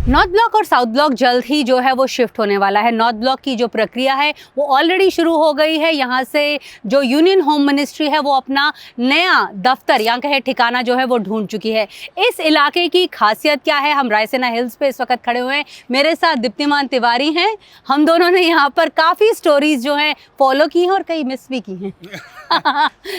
North block और south block जल्द ही जो है वो शिफ्ट होने वाला है। नॉर्थ ब्लॉक की जो प्रक्रिया है वो ऑलरेडी शुरू हो गई है। यहाँ से जो यूनियन होम मिनिस्ट्री है वो अपना नया दफ्तर या कहे ठिकाना जो है वो ढूंढ चुकी है। इस इलाके की खासियत क्या है? हम रायसेना हिल्स पे इस वक्त खड़े हुए हैं। मेरे साथ दीप्तिमान तिवारी हैं। हम दोनों ने यहाँ पर काफ़ी स्टोरीज जो हैं फॉलो की हैं और कई मिस भी की हैं।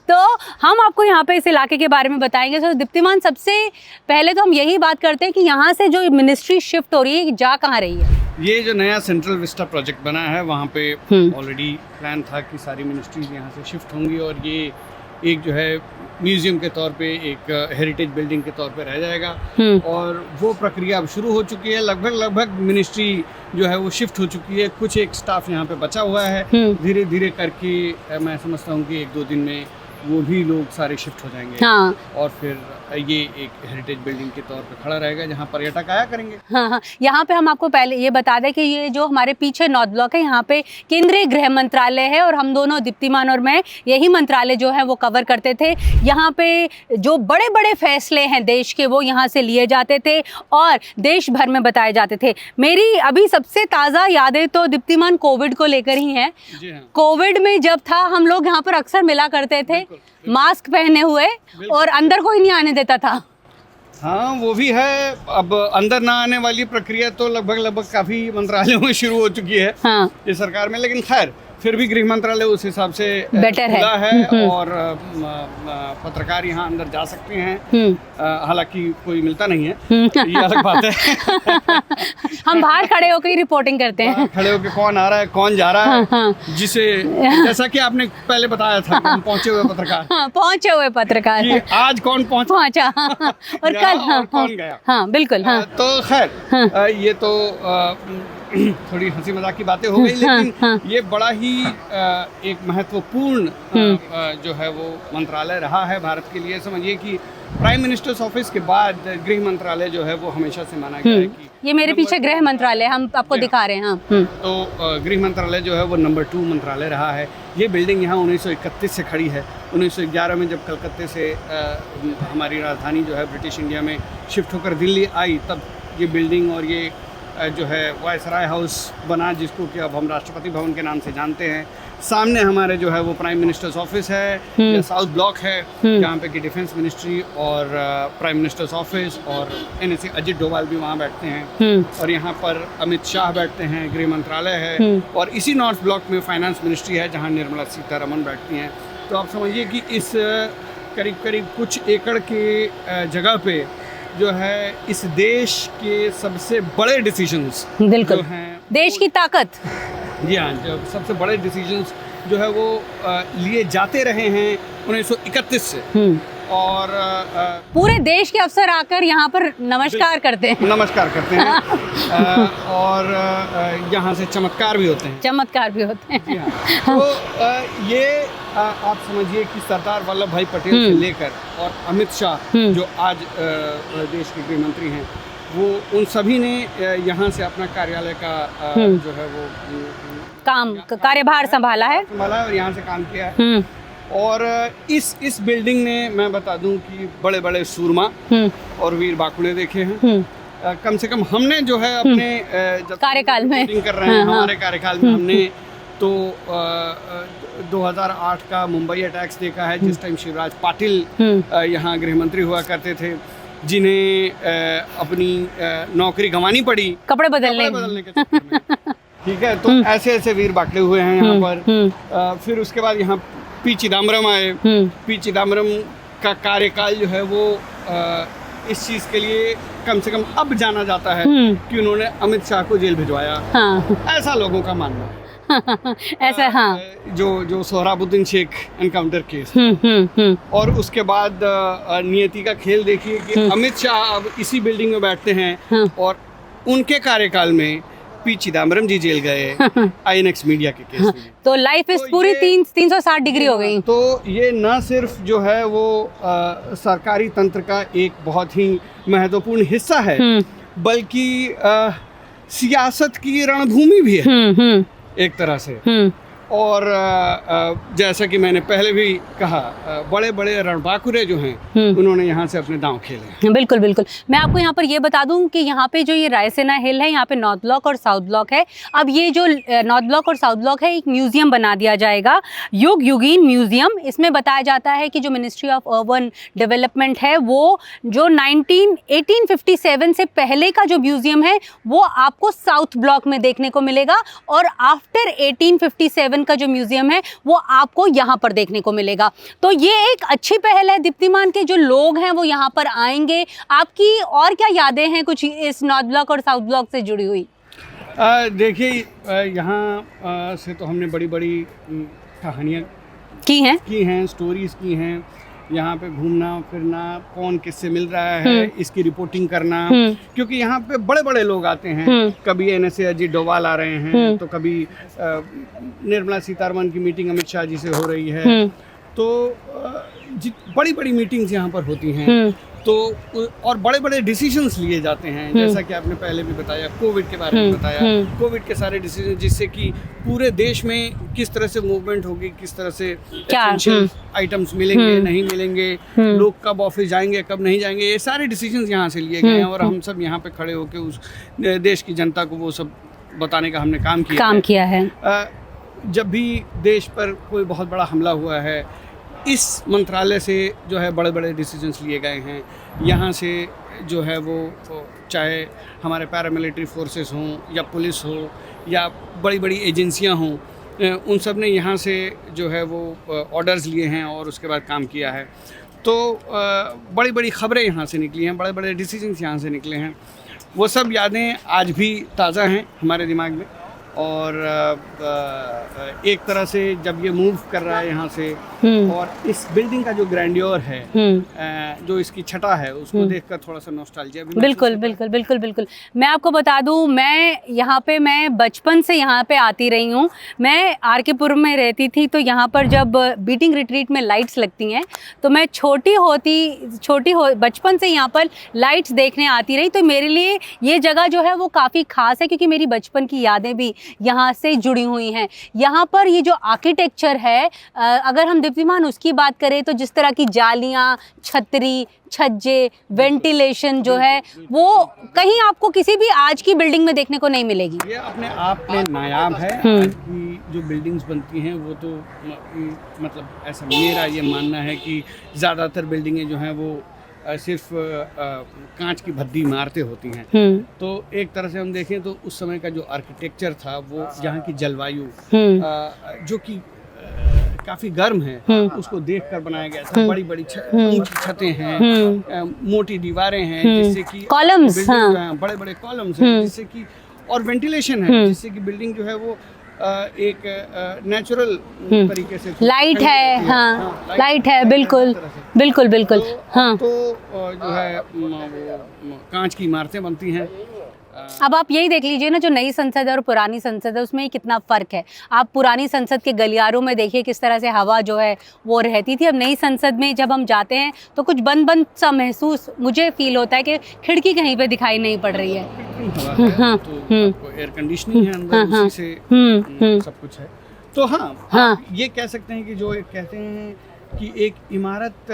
तो हम आपको यहाँ पे इस इलाके के बारे में बताएंगे। तो दीप्तिमान, सबसे पहले तो हम यही बात करते हैं कि यहाँ से जो मिनिस्ट्री शिफ्ट हो रही है जा कहाँ रही है? ये जो नया सेंट्रल विस्टा प्रोजेक्ट बना है वहाँ पे ऑलरेडी प्लान था कि सारी मिनिस्ट्रीज यहाँ से शिफ्ट होंगी और ये एक जो है म्यूजियम के तौर पे, एक हेरिटेज बिल्डिंग के तौर पे रह जाएगा। और वो प्रक्रिया अब शुरू हो चुकी है। लगभग मिनिस्ट्री जो है वो शिफ्ट हो चुकी है। कुछ एक स्टाफ यहाँ पे बचा हुआ है। धीरे धीरे करके मैं समझता हूँ कि 1-2 दिन में वो भी लोग सारे शिफ्ट हो जाएंगे। हाँ। और फिर ये एक हेरिटेज बिल्डिंग के तौर पे खड़ा रहेगा जहाँ पर्यटक आया करेंगे। हाँ, यहाँ पे हम आपको पहले ये बता दें कि ये जो हमारे पीछे नॉर्थ ब्लॉक है, यहाँ पे केंद्रीय गृह मंत्रालय है और हम दोनों, दीप्तिमान और मैं, यही मंत्रालय जो है वो कवर करते थे। यहाँ पे जो बड़े बड़े फैसले हैं देश के वो यहाँ से लिए जाते थे और देश भर में बताए जाते थे। मेरी अभी सबसे ताज़ा यादें तो दीप्तिमान कोविड को लेकर ही हैं। कोविड में जब था हम लोग यहाँ पर अक्सर मिला करते थे, मास्क पहने हुए, और अंदर कोई नहीं आने देता था। हाँ, वो भी है। अब अंदर ना आने वाली प्रक्रिया तो लगभग काफी मंत्रालयों में शुरू हो चुकी है। हाँ। इस सरकार में, लेकिन खैर फिर भी गृह मंत्रालय उस हिसाब से बेटर है और पत्रकार यहाँ अंदर जा सकते हैं। हालांकि कोई मिलता नहीं है, ये अलग बात है। हम बाहर खड़े होकर ही रिपोर्टिंग करते हैं। खड़े होकर कौन आ रहा है, कौन जा रहा है। हाँ। जिसे जैसा कि आपने पहले बताया था कि पहुंचे हुए पत्रकार। हाँ, पहुंचे हुए पत्रकार। आज कौन पहुंचा और कल कौन गया। हाँ, बिल्कुल। हाँ। तो खैर ये तो थोड़ी हंसी मजाक की बातें हो गई, लेकिन ये बड़ा ही एक महत्वपूर्ण जो है वो मंत्रालय रहा है भारत के लिए। समझिए कि प्राइम मिनिस्टर्स ऑफिस के बाद गृह मंत्रालय जो है वो हमेशा से माना गया है कि ये मेरे पीछे गृह मंत्रालय हम आपको दिखा रहे हैं। हाँ। तो गृह मंत्रालय जो है वो नंबर 2 मंत्रालय रहा है। ये बिल्डिंग यहाँ 1931 से खड़ी है। 1911 में जब कलकत्ते से हमारी राजधानी जो है ब्रिटिश इंडिया में शिफ्ट होकर दिल्ली आई, तब ये बिल्डिंग और ये जो है वायसराय हाउस बना, जिसको कि अब हम राष्ट्रपति भवन के नाम से जानते हैं। सामने हमारे जो है वो प्राइम मिनिस्टर्स ऑफिस है, या साउथ ब्लॉक है, जहाँ पे कि डिफेंस मिनिस्ट्री और प्राइम मिनिस्टर्स ऑफिस और NSA अजित डोभाल भी वहाँ बैठते हैं। और यहाँ पर अमित शाह बैठते हैं, गृह मंत्रालय है। और इसी नॉर्थ ब्लॉक में फाइनेंस मिनिस्ट्री है, जहाँ निर्मला सीतारमण बैठती हैं। तो आप समझिए कि इस करीब कुछ एकड़ के जगह पे जो है इस देश के सबसे बड़े डिसीजंस जो हैं, देश की ताकत। जी हाँ, जो सबसे बड़े डिसीजंस जो है वो लिए जाते रहे हैं 1931 से। और पूरे देश के अफसर आकर यहाँ पर नमस्कार करते हैं। और यहाँ से चमत्कार भी होते हैं। जी हाँ। तो ये आप समझिए कि सरदार वल्लभ भाई पटेल से लेकर और अमित शाह जो आज देश के गृह मंत्री हैं, वो उन सभी ने यहाँ से अपना कार्यालय का जो है वो कार्यभार संभाला है और यहाँ से काम किया है। और इस बिल्डिंग ने, मैं बता दूं कि बड़े बड़े सूरमा और वीर बाकुड़े देखे हैं। कम से कम हमने जो है अपने कार्यकाल में कर रहे हैं, हमारे कार्यकाल में हमने तो 2008 का मुंबई अटैक्स देखा है, जिस टाइम शिवराज पाटिल यहाँ गृह मंत्री हुआ करते थे, जिन्हें अपनी नौकरी गंवानी पड़ी कपड़े बदलने के चक्कर में। ठीक है, तो ऐसे वीर बाकुड़े हुए हैं यहाँ पर। फिर उसके बाद यहाँ पी चिदम्बरम आए। पी चिदम्बरम का कार्यकाल जो है वो इस चीज़ के लिए कम से कम अब जाना जाता है कि उन्होंने अमित शाह को जेल भिजवाया। हाँ। ऐसा लोगों का मानना है। ऐसा, हाँ। जो सोहराबुद्दीन शेख एनकाउंटर केस, और उसके बाद नियति का खेल देखिए कि अमित शाह अब इसी बिल्डिंग में बैठते हैं और उनके कार्यकाल में पी चिदम्बरम जी जेल गए INX मीडिया के केस में। तो लाइफ इस पूरी 360 डिग्री हो गई। तो ये न सिर्फ जो है वो सरकारी तंत्र का एक बहुत ही महत्वपूर्ण हिस्सा है, बल्कि सियासत की रणभूमि भी है एक तरह से। और जैसा कि मैंने पहले भी कहा, बड़े बड़े रणबांकुरे जो हैं उन्होंने यहाँ से अपने दांव खेले हैं। बिल्कुल बिल्कुल। मैं आपको यहाँ पर ये बता दूं कि यहाँ पे जो ये रायसेना हिल है, यहाँ पे नॉर्थ ब्लॉक और साउथ ब्लॉक है। अब ये जो नॉर्थ ब्लॉक और साउथ ब्लॉक है, एक म्यूजियम बना दिया जाएगा, युग युगीन म्यूजियम। इसमें बताया जाता है कि जो मिनिस्ट्री ऑफ अर्बन डेवलपमेंट है वो जो 1857 से पहले का जो म्यूजियम है वो आपको साउथ ब्लॉक में देखने को मिलेगा, और आफ्टर 1857 का जो म्यूजियम है वो आपको यहाँ पर देखने को मिलेगा। तो ये एक अच्छी पहल है। दीप्तिमान के जो लोग हैं वो यहाँ पर आएंगे। आपकी और क्या यादें हैं कुछ इस नॉर्थ ब्लॉक और साउथ ब्लॉक से जुड़ी हुई? देखिए, यहाँ से तो हमने बड़ी बड़ी कहानियाँ की हैं, स्टोरीज की हैं। यहाँ पे घूमना फिरना, कौन किससे मिल रहा है, इसकी रिपोर्टिंग करना, क्योंकि यहाँ पे बड़े बड़े लोग आते हैं। कभी NSA अजीत डोभाल आ रहे हैं, तो कभी निर्मला सीतारमण की मीटिंग अमित शाह जी से हो रही है, तो बड़ी बड़ी मीटिंग्स यहाँ पर होती हैं। तो और बड़े बड़े डिसीजंस लिए जाते हैं, जैसा कि आपने पहले भी बताया, कोविड के बारे में बताया, कोविड के सारे डिसीजन, जिससे कि पूरे देश में किस तरह से मूवमेंट होगी, किस तरह से एसेंशियल आइटम्स मिलेंगे, नहीं मिलेंगे, लोग कब ऑफिस जाएंगे, कब नहीं जाएंगे, ये सारे डिसीजंस यहाँ से लिए गए हैं। और हम सब यहाँ पे खड़े होकर उस देश की जनता को वो सब बताने का हमने काम किया है। जब भी देश पर कोई बहुत बड़ा हमला हुआ है, इस मंत्रालय से जो है बड़े बड़े डिसीजंस लिए गए हैं। यहाँ से जो है वो चाहे हमारे पैरामिलिट्री फोर्सेस हों या पुलिस हो या बड़ी बड़ी एजेंसियाँ हों, उन सब ने यहाँ से जो है वो ऑर्डर्स लिए हैं और उसके बाद काम किया है। तो बड़ी बड़ी ख़बरें यहाँ से निकली हैं, बड़े बड़े डिसीजंस यहाँ से निकले हैं। वो सब यादें आज भी ताज़ा हैं हमारे दिमाग में। और एक तरह से जब ये मूव कर रहा है यहाँ से, और इस बिल्डिंग का जो ग्रैंडियोर है, जो इसकी छटा है, उसको देखकर थोड़ा सा नॉस्टैल्जिया भी। बिल्कुल बिल्कुल बिल्कुल बिल्कुल। मैं आपको बता दूं, मैं बचपन से यहाँ पे आती रही हूँ। मैं RK-पुरम में रहती थी, तो यहाँ पर जब बीटिंग रिट्रीट में लाइट्स लगती हैं, तो मैं बचपन से यहाँ पर लाइट्स देखने आती रही। तो मेरे लिए ये जगह जो है वो काफ़ी खास है, क्योंकि मेरी बचपन की यादें भी यहाँ से जुड़ी हुई हैं। यहाँ पर ये जो आर्किटेक्चर है, अगर हम दीप्तिमान उसकी बात करें, तो जिस तरह की जालियाँ, छतरी, छज्जे, वेंटिलेशन जो है वो कहीं आपको किसी भी आज की बिल्डिंग में देखने को नहीं मिलेगी। ये अपने आप में नायाब है। आज की जो बिल्डिंग्स बनती हैं वो तो मतलब ऐसा मेरा ये मानना है कि ज़्यादातर बिल्डिंगें जो हैं वो सिर्फ कांच की भद्दी इमारतें होती हैं। तो एक तरह से हम देखें तो उस समय का जो आर्किटेक्चर था, वो यहाँ की जलवायु जो कि काफ़ी गर्म है, उसको देखकर बनाया गया था। बड़ी बड़ी छतें हैं, मोटी दीवारें हैं, जिससे कि कॉलम्स, बड़े बड़े कॉलम्स हैं, जिससे कि, और वेंटिलेशन है, जिससे कि बिल्डिंग जो है वो एक नेचुरल तरीके से लाइट है। लाइट है, बिल्कुल बिल्कुल बिल्कुल। तो जो है कांच की इमारतें बनती हैं। अब आप यही देख लीजिए ना, जो नई संसद है और पुरानी संसद है, उसमें कितना फ़र्क है। आप पुरानी संसद के गलियारों में देखिए किस तरह से हवा जो है वो रहती थी। अब नई संसद में जब हम जाते हैं तो कुछ बंद बंद सा महसूस मुझे फील होता है कि खिड़की कहीं पे दिखाई नहीं पड़ रही है। एयर कंडीशनिंग है अंदर, उसी से सब कुछ है। तो हाँ, ये कह सकते हैं कि जो एक कहते हैं कि एक इमारत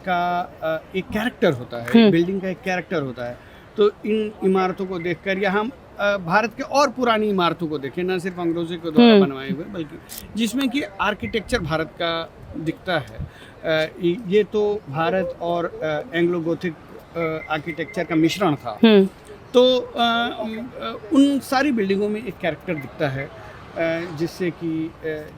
का एक कैरेक्टर होता है, बिल्डिंग का एक कैरेक्टर होता है। तो इन इमारतों को देखकर, या हम भारत के और पुरानी इमारतों को देखें, न सिर्फ अंग्रेजों के द्वारा बनवाए हुए, बल्कि जिसमें कि आर्किटेक्चर भारत का दिखता है। ये तो भारत और एंग्लो गोथिक आर्किटेक्चर का मिश्रण था। तो उन सारी बिल्डिंगों में एक कैरेक्टर दिखता है, जिससे कि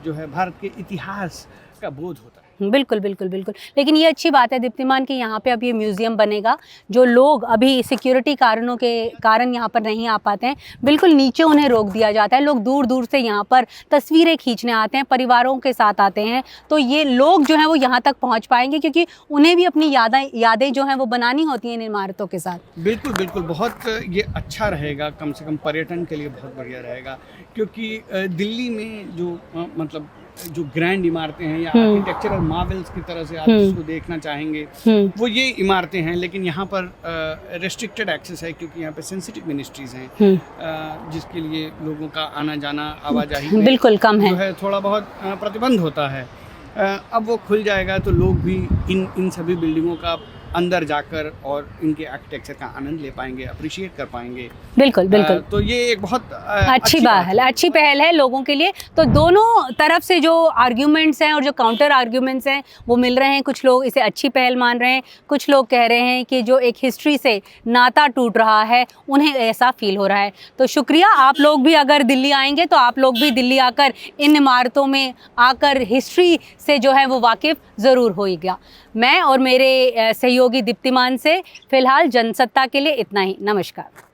जो है भारत के इतिहास का बोध होता है। बिल्कुल बिल्कुल बिल्कुल। लेकिन ये अच्छी बात है दीप्तिमान कि यहाँ पे अब ये म्यूज़ियम बनेगा। जो लोग अभी सिक्योरिटी कारणों के कारण यहाँ पर नहीं आ पाते हैं, बिल्कुल नीचे उन्हें रोक दिया जाता है। लोग दूर दूर से यहाँ पर तस्वीरें खींचने आते हैं, परिवारों के साथ आते हैं। तो ये लोग जो हैं वो यहाँ तक पहुँच पाएंगे, क्योंकि उन्हें भी अपनी यादें जो हैं वो बनानी होती हैं इन इमारतों के साथ। बिल्कुल बिल्कुल, बहुत ये अच्छा रहेगा, कम से कम पर्यटन के लिए बहुत बढ़िया रहेगा। क्योंकि दिल्ली में जो मतलब जो ग्रैंड इमारतें हैं या आर्किटेक्चरल मार्वल्स की तरह से आप जिसको देखना चाहेंगे वो ये इमारतें हैं, लेकिन यहाँ पर रेस्ट्रिक्टेड एक्सेस है क्योंकि यहाँ पे सेंसिटिव मिनिस्ट्रीज हैं जिसके लिए लोगों का आना जाना आवाजाही में बिल्कुल कम है, जो है थोड़ा बहुत प्रतिबंध होता है। अब वो खुल जाएगा तो लोग भी इन सभी बिल्डिंगों का अंदर जाकर और इनके आर्किटेक्चर का आनंद ले पाएंगे, अप्रिशिएट कर पाएंगे। बिल्कुल बिल्कुल। तो ये एक बहुत अच्छी अच्छी पहल है लोगों के लिए। तो दोनों तरफ से जो आर्ग्यूमेंट्स हैं और जो काउंटर आर्ग्यूमेंट्स हैं वो मिल रहे हैं। कुछ लोग इसे अच्छी पहल मान रहे हैं, कुछ लोग कह रहे हैं कि जो एक हिस्ट्री से नाता टूट रहा है उन्हें ऐसा फील हो रहा है। तो शुक्रिया, आप लोग भी अगर दिल्ली आएंगे तो आप लोग भी दिल्ली आकर इन इमारतों में आकर हिस्ट्री से जो है वो वाकिफ़ ज़रूर होइएगा। मैं और मेरे सहयोगी दीप्तिमान से फ़िलहाल जनसत्ता के लिए इतना ही। नमस्कार।